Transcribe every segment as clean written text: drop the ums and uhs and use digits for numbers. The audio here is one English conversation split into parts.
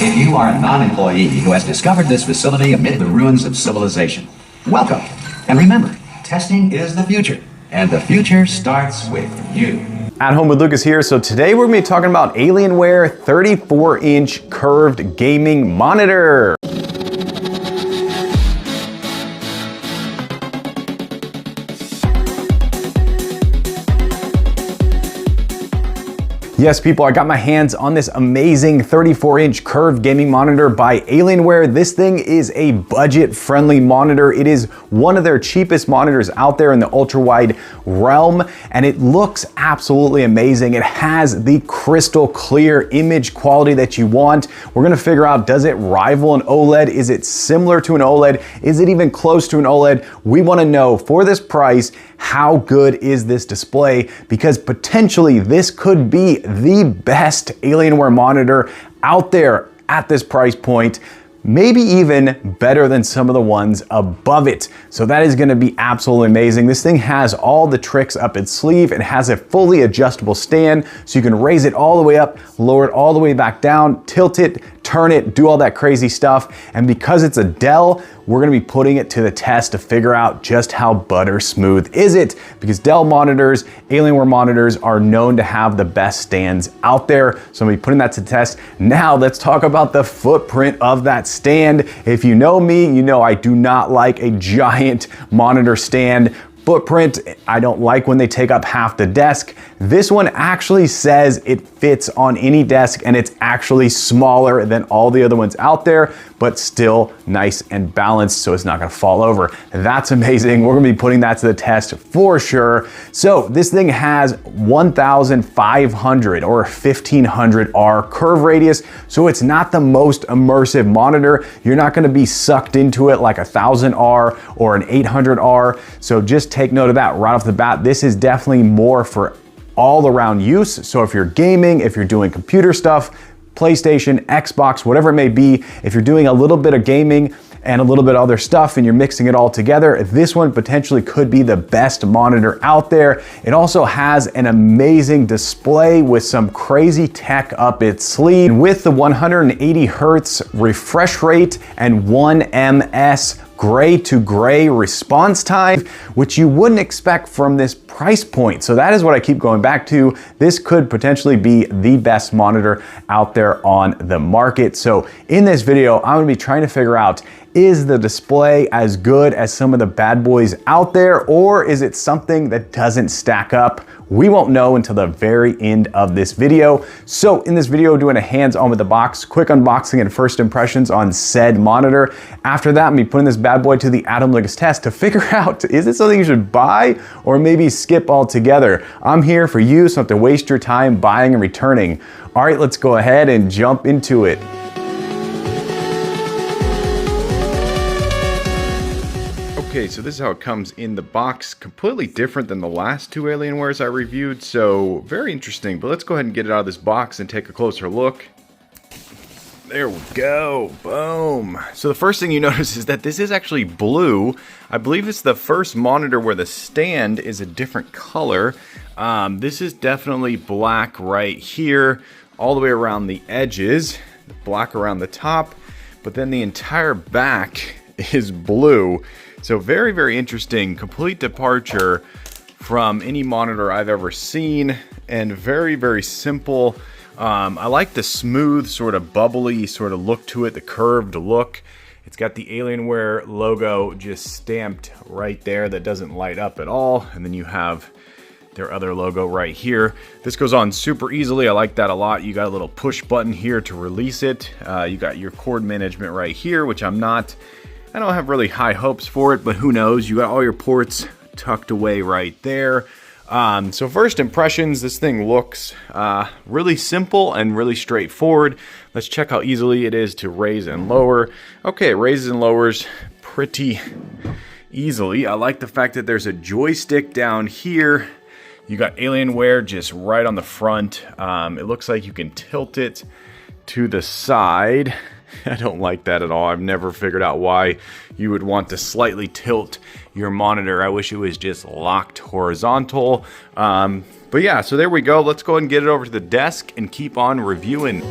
If you are a non-employee who has discovered this facility amid the ruins of civilization, welcome. And remember, testing is the future, and the future starts with you. At Home with Lucas here. So today we're going to be talking about Alienware 34-inch curved gaming monitor. Yes, people, I got my hands on this amazing 34-inch curved gaming monitor by Alienware. This thing is a budget-friendly monitor. It is one of their cheapest monitors out there in the ultra-wide realm, and it looks absolutely amazing. It has the crystal clear image quality that you want. We're gonna figure out, does it rival an OLED? Is it similar to an OLED? Is it even close to an OLED? We wanna know, for this price, how good is this display? Because potentially this could be the best Alienware monitor out there at this price point, maybe even better than some of the ones above it. So that is gonna be absolutely amazing. This thing has all the tricks up its sleeve. It has a fully adjustable stand, so you can raise it all the way up, lower it all the way back down, tilt it, turn it, do all that crazy stuff. And because it's a Dell, we're gonna be putting it to the test to figure out just how butter smooth is it, because Dell monitors, Alienware monitors are known to have the best stands out there. So I'm gonna be putting that to the test. Now let's talk about the footprint of that stand. If you know me, you know I do not like a giant monitor stand footprint. I don't like when they take up half the desk. This one actually says it fits on any desk, and it's actually smaller than all the other ones out there, but still nice and balanced, so it's not gonna fall over. That's amazing. We're gonna be putting that to the test for sure. So this thing has 1,500 or 1,500 R curve radius, so it's not the most immersive monitor. You're not gonna be sucked into it like a 1,000 R or an 800 R, so just take note of that right off the bat. This is definitely more for all around use. So if you're gaming, if you're doing computer stuff, PlayStation, Xbox, whatever it may be, if you're doing a little bit of gaming and a little bit of other stuff and you're mixing it all together, this one potentially could be the best monitor out there. It also has an amazing display with some crazy tech up its sleeve. And with the 180 Hertz refresh rate and 1 ms gray to gray response time, which you wouldn't expect from this price point. So that is what I keep going back to. This could potentially be the best monitor out there on the market. So in this video, I'm gonna be trying to figure out, is the display as good as some of the bad boys out there, or is it something that doesn't stack up? We won't know until the very end of this video. So in this video, doing a hands-on with the box, quick unboxing and first impressions on said monitor. After that, I'm gonna be putting this bad boy to the Adam Lucas test to figure out, is it something you should buy or maybe skip altogether? I'm here for you, so don't have to waste your time buying and returning. All right, let's go ahead and jump into it. Okay, so this is how it comes in the box. Completely different than the last two Alienwares I reviewed, so very interesting. But let's go ahead and get it out of this box and take a closer look. There we go, boom. So the first thing you notice is that this is actually blue. I believe it's the first monitor where the stand is a different color. This is definitely black right here, all the way around the edges, black around the top, but then the entire back is blue. So very, very interesting, complete departure from any monitor I've ever seen, and very, very simple. I like the smooth, sort of bubbly sort of look to it, the curved look. It's got the Alienware logo just stamped right there that doesn't light up at all. And then you have their other logo right here. This goes on super easily. I like that a lot. You got a little push button here to release it. You got your cord management right here, which I don't have really high hopes for it, but who knows? You got all your ports tucked away right there. So first impressions, this thing looks really simple and really straightforward. Let's check how easily it is to raise and lower. Okay, it raises and lowers pretty easily. I like the fact that there's a joystick down here. You got Alienware just right on the front. It looks like you can tilt it to the side. I don't like that at all. I've never figured out why you would want to slightly tilt your monitor. I wish it was just locked horizontal. But yeah, so there we go. Let's go ahead and get it over to the desk and keep on reviewing.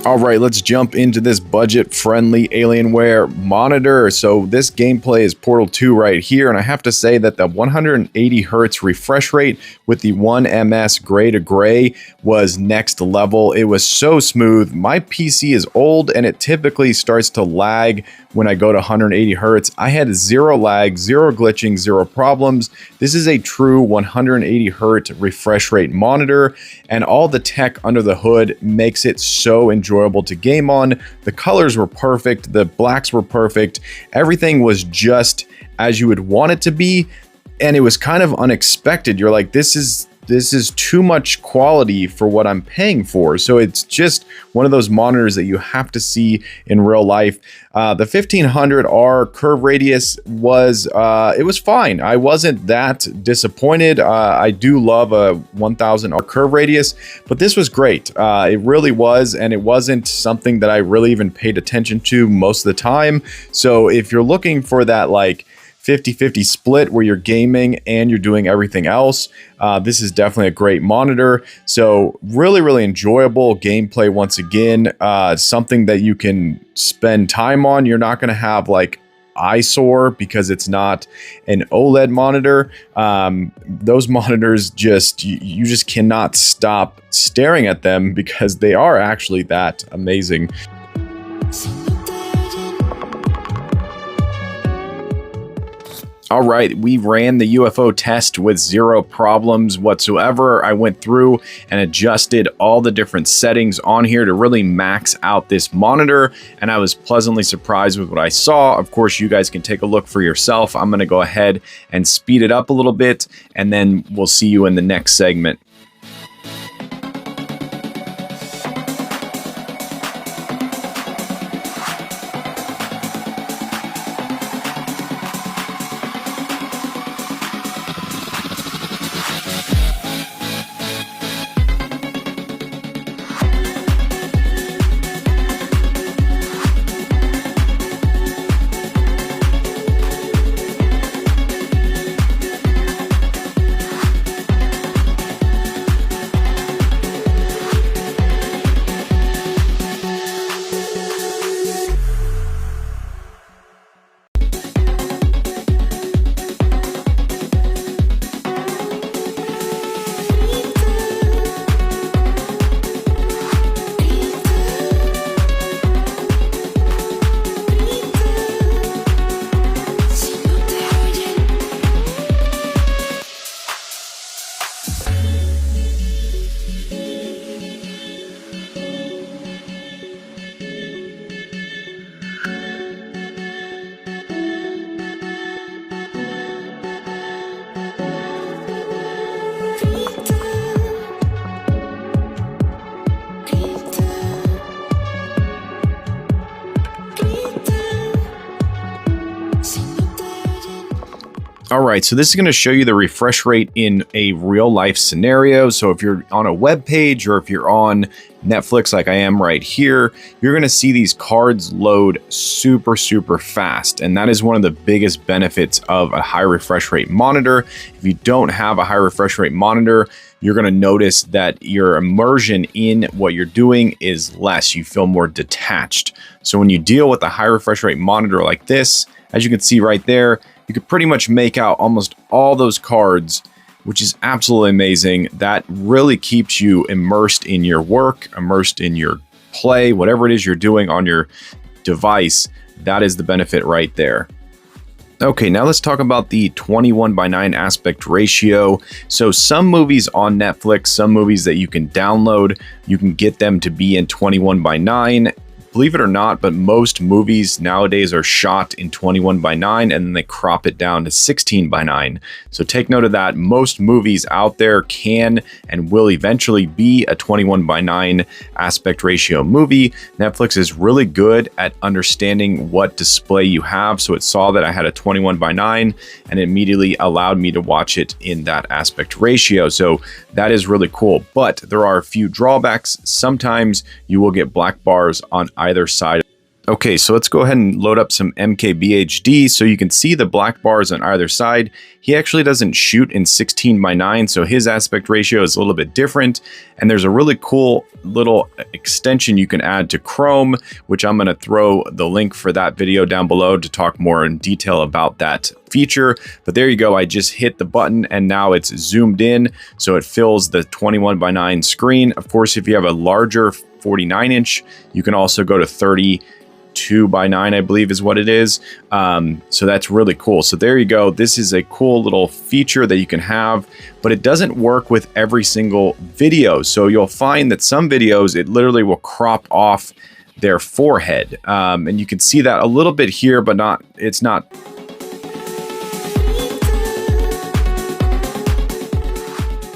All right, let's jump into this budget-friendly Alienware monitor. So this gameplay is Portal 2 right here, and I have to say that the 180 hertz refresh rate with the 1ms gray to gray was next level. It was so smooth. My PC is old, and it typically starts to lag when I go to 180 hertz. I had zero lag, zero glitching, zero problems. This is a true 180 hertz refresh rate monitor, and all the tech under the hood makes it so enjoyable to game on. The colors were perfect, the blacks were perfect, everything was just as you would want it to be, and it was kind of unexpected. You're like, this is too much quality for what I'm paying for. So it's just one of those monitors that you have to see in real life. The 1500R curve radius was fine. I wasn't that disappointed. I do love a 1000R curve radius, but this was great. It really was, and it wasn't something that I really even paid attention to most of the time. So if you're looking for that like 50-50 split where you're gaming and you're doing everything else, this is definitely a great monitor. So really enjoyable gameplay once again. Something that you can spend time on. You're not going to have like eyesore because it's not an OLED monitor. Those monitors you just cannot stop staring at them because they are actually that amazing. All right, we ran the UFO test with zero problems whatsoever. I went through and adjusted all the different settings on here to really max out this monitor, and I was pleasantly surprised with what I saw. Of course, you guys can take a look for yourself. I'm going to go ahead and speed it up a little bit, and then we'll see you in the next segment. All right, so this is going to show you the refresh rate in a real life scenario. So if you're on a web page or if you're on Netflix like I am right here, you're going to see these cards load super fast. And that is one of the biggest benefits of a high refresh rate monitor. If you don't have a high refresh rate monitor, you're going to notice that your immersion in what you're doing is less. You feel more detached. So when you deal with a high refresh rate monitor like this, as you can see right there, you could pretty much make out almost all those cards, which is absolutely amazing. That really keeps you immersed in your work, immersed in your play, whatever it is you're doing on your device. That is the benefit right there. Okay, now let's talk about the 21:9 aspect ratio. So some movies on Netflix, some movies that you can download, you can get them to be in 21:9. believe it or not, but most movies nowadays are shot in 21:9 and then they crop it down to 16:9. So take note of that. Most movies out there can and will eventually be a 21:9 aspect ratio movie. Netflix is really good at understanding what display you have. So it saw that I had a 21:9 and it immediately allowed me to watch it in that aspect ratio. So that is really cool. But there are a few drawbacks. Sometimes you will get black bars on either side. Okay, so let's go ahead and load up some MKBHD so you can see the black bars on either side. He actually doesn't shoot in 16:9, so his aspect ratio is a little bit different. And there's a really cool little extension you can add to Chrome, which I'm going to throw the link for that video down below to talk more in detail about that feature. But there you go, I just hit the button and now it's zoomed in, so it fills the 21:9 screen. Of course, if you have a larger 49-inch, you can also go to 32:9, I believe is what it is. So that's really cool. So there you go. This is a cool little feature that you can have, but it doesn't work with every single video. So you'll find that some videos, it literally will crop off their forehead. And you can see that a little bit here, but it's not.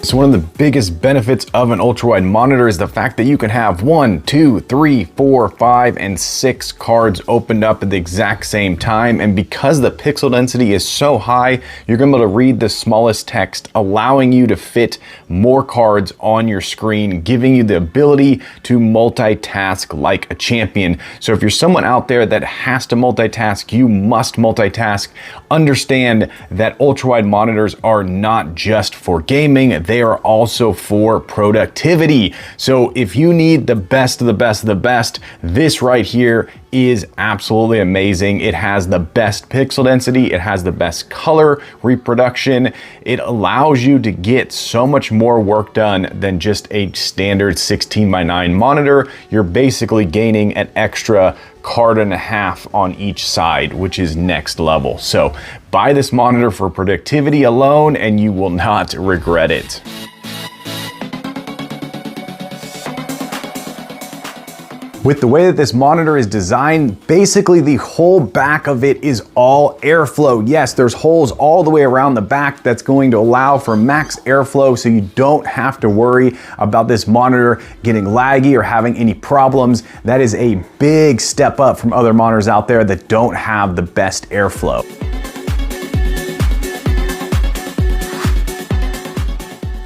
So one of the biggest benefits of an ultra-wide monitor is the fact that you can have 1, 2, 3, 4, 5, and 6 cards opened up at the exact same time. And because the pixel density is so high, you're going to be able to read the smallest text, allowing you to fit more cards on your screen, giving you the ability to multitask like a champion. So if you're someone out there that has to multitask, you must multitask. Understand that ultra-wide monitors are not just for gaming, they are also for productivity. So if you need the best of the best of the best, this right here is absolutely amazing. It has the best pixel density, it has the best color reproduction. It allows you to get so much more work done than just a standard 16:9 monitor. You're basically gaining an extra card and a half on each side, which is next level. So buy this monitor for productivity alone and you will not regret it. With the way that this monitor is designed, basically the whole back of it is all airflow. Yes, there's holes all the way around the back that's going to allow for max airflow, so you don't have to worry about this monitor getting laggy or having any problems. That is a big step up from other monitors out there that don't have the best airflow.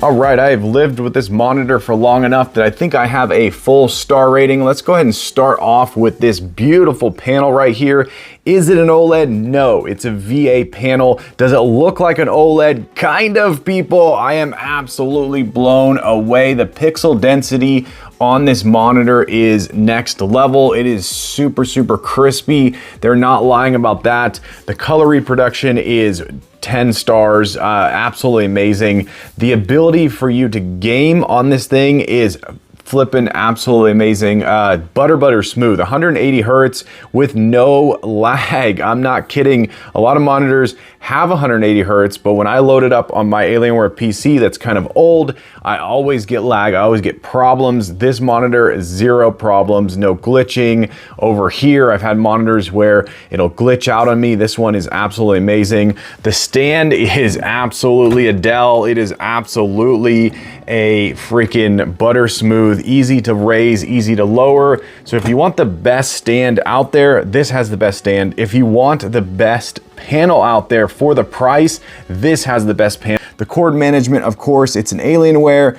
All right, I have lived with this monitor for long enough that I think I have a full star rating. Let's go ahead and start off with this beautiful panel right here. Is it an OLED? No, it's a VA panel. Does it look like an OLED? Kind of, people. I am absolutely blown away. The pixel density on this monitor is next level. It is super, super crispy. They're not lying about that. The color reproduction is 10 stars, absolutely amazing. The ability for you to game on this thing is flipping absolutely amazing. Butter smooth, 180 hertz with no lag. I'm not kidding. A lot of monitors have 180 hertz, but when I load it up on my Alienware PC that's kind of old, I always get lag, I always get problems. This monitor is zero problems, no glitching. Over here, I've had monitors where it'll glitch out on me. This one is absolutely amazing. The stand is absolutely a Dell. It is absolutely a freaking butter smooth, easy to raise, easy to lower. So if you want the best stand out there, this has the best stand. If you want the best panel out there for the price, this has the best panel. The cord management, of course, it's an Alienware.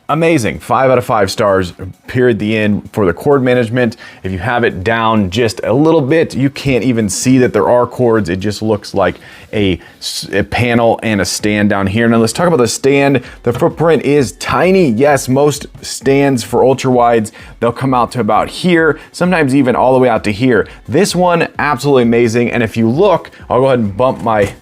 Amazing, 5 out of 5 stars, period, the end for the cord management. If you have it down just a little bit, you can't even see that there are cords. It just looks like a panel and a stand down here. Now let's talk about the stand. The footprint is tiny. Yes, most stands for ultra wides, they'll come out to about here, sometimes even all the way out to here. This one, absolutely amazing. And if you look, I'll go ahead and bump my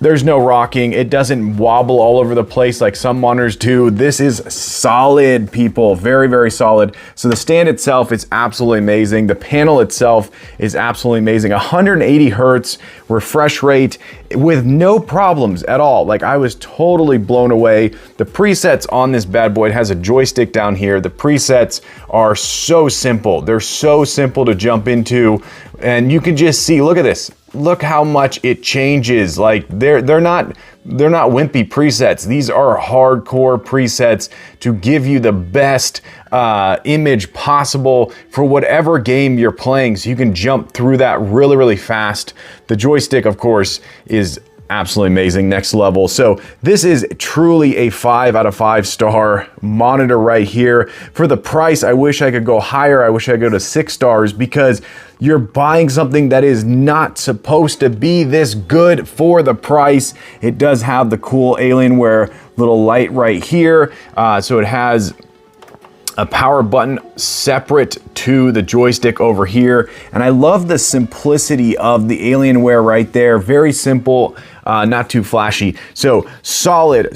There's no rocking. It doesn't wobble all over the place like some monitors do. This is solid, people. Very, very solid. So the stand itself is absolutely amazing. The panel itself is absolutely amazing. 180 hertz refresh rate with no problems at all. Like, I was totally blown away. The presets on this bad boy, it has a joystick down here. The presets are so simple. They're so simple to jump into, and you can just see, look at this. Look how much it changes. Like, they're not wimpy presets. These are hardcore presets to give you the best image possible for whatever game you're playing, so you can jump through that really, really fast. The joystick, of course, is absolutely amazing, next level. So this is truly a 5 out of 5 star monitor right here. For the price, I wish I could go higher. I wish I could go to 6 stars, because you're buying something that is not supposed to be this good for the price. It does have the cool Alienware little light right here. So it has a power button separate to the joystick over here. And I love the simplicity of the Alienware right there. Very simple, not too flashy. So solid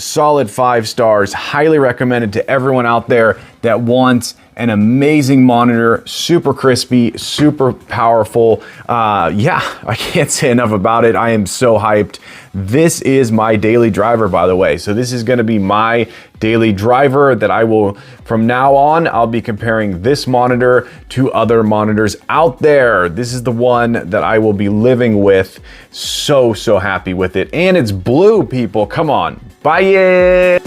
5 stars. Highly recommended to everyone out there that wants an amazing monitor, super crispy, super powerful. Yeah, I can't say enough about it. I am so hyped. This is my daily driver, by the way. So this is gonna be my daily driver that I will, from now on, I'll be comparing this monitor to other monitors out there. This is the one that I will be living with. So happy with it. And it's blue, people, come on, buy it.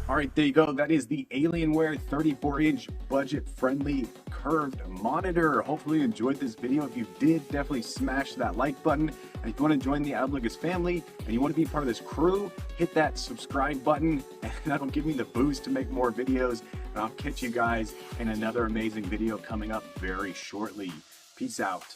All right, there you go. That is the Alienware 34-inch budget-friendly curved monitor. Hopefully you enjoyed this video. If you did, definitely smash that like button. And if you want to join the Adlucas family and you want to be part of this crew, hit that subscribe button, and that'll give me the boost to make more videos. And I'll catch you guys in another amazing video coming up very shortly. Peace out.